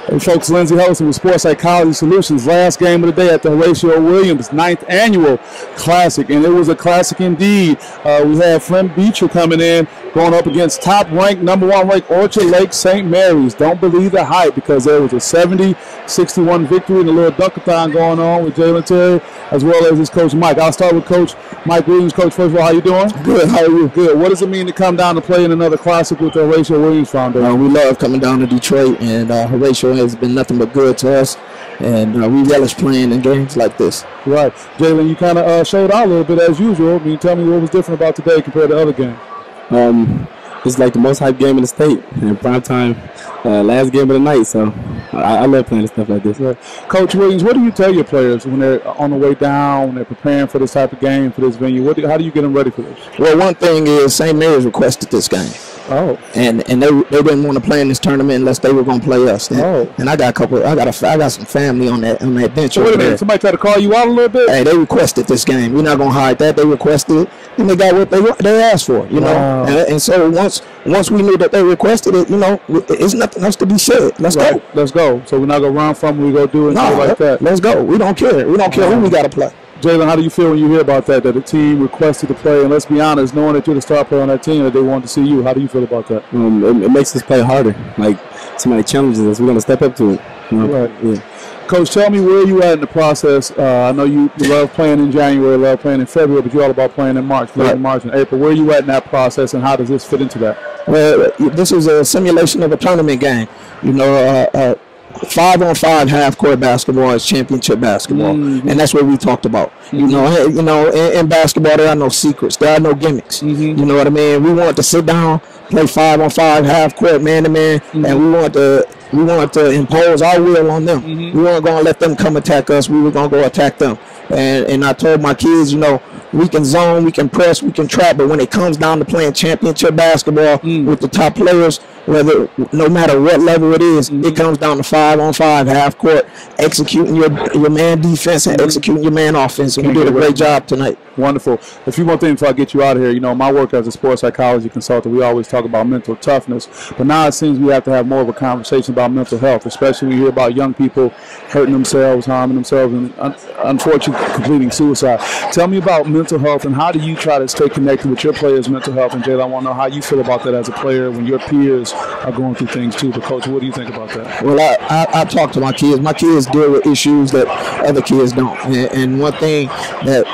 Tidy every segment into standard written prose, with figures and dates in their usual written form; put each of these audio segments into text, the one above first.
Hey folks, Lindsey Hudson with Sports Psychology Solutions. Last game of the day at the Horatio Williams 9th Annual Classic, and it was a classic indeed. We had Flint Beechers coming in, going up against top-ranked, #1 ranked Orchard Lake St. Mary's. Don't believe the hype, because there was a 70-61 victory and a little dunkathon going on with Jalen Terry, as well as his coach Mike. I'll start with Coach Mike Williams. Coach, first of all, how you doing? Good. How are you? Good. What does it mean to come down to play in another classic with the Horatio Williams Foundation? We love coming down to Detroit, and Horatio has been nothing but good to us, and we relish playing in games like this. Right. Jalen, you kind of showed out a little bit as usual. Tell me what was different about today compared to other games. It's like the most hyped game in the state, and prime time, last game of the night. So I love playing stuff like this. Right. Coach Williams, what do you tell your players when they're on the way down, when they're preparing for this type of game, for this venue? How do you get them ready for this? Well, one thing is St. Mary's requested this game. Oh. And they didn't want to play in this tournament unless they were going to play us. And I got some family on that bench. So wait a minute, somebody tried to call you out a little bit? Hey, they requested this game. We're not going to hide that. They requested it, and they got what they asked for, you know. Wow. And so once we knew that they requested it, you know, it's nothing else to be said. Let's go. Let's go. So we're not going to run from it. We go do it like that. Let's go. We don't care. We don't care who we got to play. Jalen, how do you feel when you hear about that the team requested to play? And let's be honest, knowing that you're the star player on that team, that they wanted to see you, how do you feel about that? It makes us play harder. Like, somebody challenges us, we're going to step up to it. You know? Right. Yeah. Coach, tell me where you at in the process. I know you love playing in January, love playing in February, but you're all about playing in March, in March and April. Where are you at in that process, and how does this fit into that? Well, this is a simulation of a tournament game. You know, 5-on-5 half-court basketball is championship basketball, and that's what we talked about. You know, in basketball there are no secrets, there are no gimmicks. You know what I mean? We want to sit down, play 5-on-5 half-court, man-to-man, and we want to impose our will on them. We weren't going to let them come attack us. We were going to go attack them. And I told my kids, you know, we can zone, we can press, we can trap, but when it comes down to playing championship basketball with the top players, no matter what level it is, it comes down to 5-on-5 half court, executing your man defense and executing your man offense. And we did a great job tonight. Wonderful. A few more things before I get you out of here. You know, my work as a sports psychology consultant, we always talk about mental toughness, but now it seems we have to have more of a conversation about mental health, especially when you hear about young people hurting themselves, harming themselves, and unfortunately completing suicide. Tell me about mental health, and how do you try to stay connected with your players' mental health? And Jaylen, I want to know how you feel about that as a player when your peers are going through things too. But Coach, what do you think about that? Well, I talk to my kids. My kids deal with issues that other kids don't. And one thing that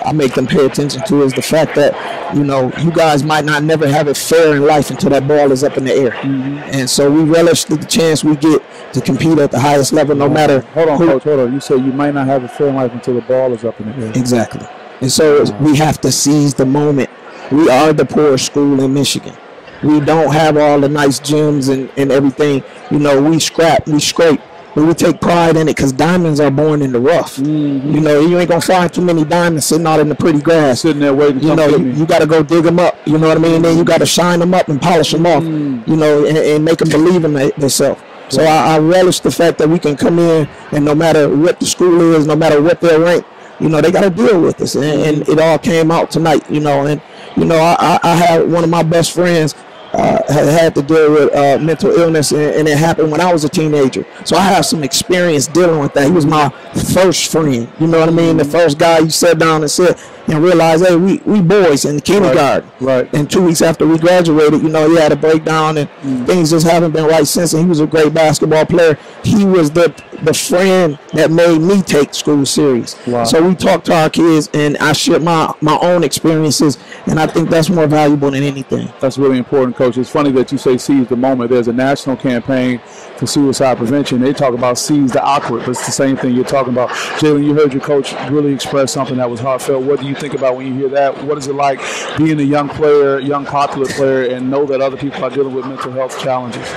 I make them pay attention to is the fact that, you know, you guys might not never have it fair in life until that ball is up in the air. And so we relish the chance we get to compete at the highest level, no matter. Hold on, Coach, hold on. You say you might not have it fair in life until the ball is up in the air. Exactly. And so we have to seize the moment. We are the poorest school in Michigan. We don't have all the nice gyms and everything. You know, we scrap, we scrape, but we take pride in it because diamonds are born in the rough. You know, you ain't going to find too many diamonds sitting out in the pretty grass. Sitting there waiting to come get me. You got to go dig them up. You know what I mean? Then you got to shine them up and polish them off, you know, and make them believe in themselves. So I relish the fact that we can come in, and no matter what the school is, no matter what their rank, you know, they got to deal with us. And it all came out tonight, you know. And, you know, I had one of my best friends had to deal with mental illness, and it happened when I was a teenager. So I have some experience dealing with that. He was my first friend, you know what I mean? The first guy you sat down and said, and realized, hey, we boys in the kindergarten. Right. And 2 weeks after we graduated, you know, he had a breakdown, and things just haven't been right since. And he was a great basketball player. He was the friend that made me take school serious. Wow. So we talked to our kids, and I shared my own experiences, and I think that's more valuable than anything. That's really important, Coach. It's funny that you say seize the moment. There's a national campaign for suicide prevention. They talk about seize the awkward, but it's the same thing you're talking about. Jalen, you heard your coach really express something that was heartfelt. What do you think about when you hear that? What is it like being a young player, young popular player, and know that other people are dealing with mental health challenges?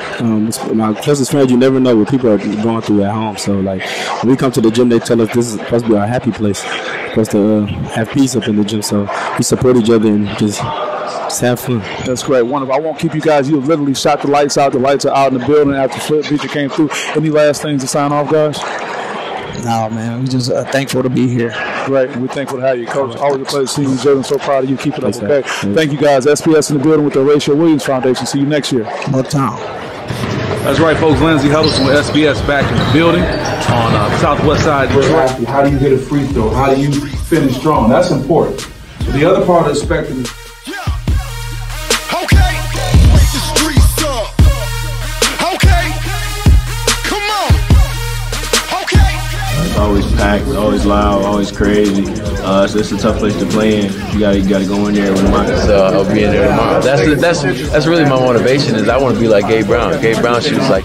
My closest friends, you never know what people are going through at home. So, like, when we come to the gym, they tell us this is supposed to be our happy place. We're supposed to have peace up in the gym. So we support each other and just have fun. That's great. Wonderful. I won't keep you guys. You literally shot the lights out. The lights are out in the building after Flint Beechers came through. Any last things to sign off, guys? No, man. We're just thankful to be here. Great. We're thankful to have you, Coach. Always a pleasure seeing you, Jalen. So proud of you. Keep it up, okay? Thank you, guys. SPS in the building with the Horatio Williams Foundation. See you next year. More time. That's right, folks. Lindsey Huddleston with SPS back in the building on southwest side of Detroit. How do you hit a free throw? How do you finish strong? That's important. But the other part of the spectrum is always packed, always loud, always crazy. So it's a tough place to play in. You gotta go in there with a mindset. So I'll be in there tomorrow. That's really my motivation. Is I want to be like Gabe Brown. Gabe Brown shoots like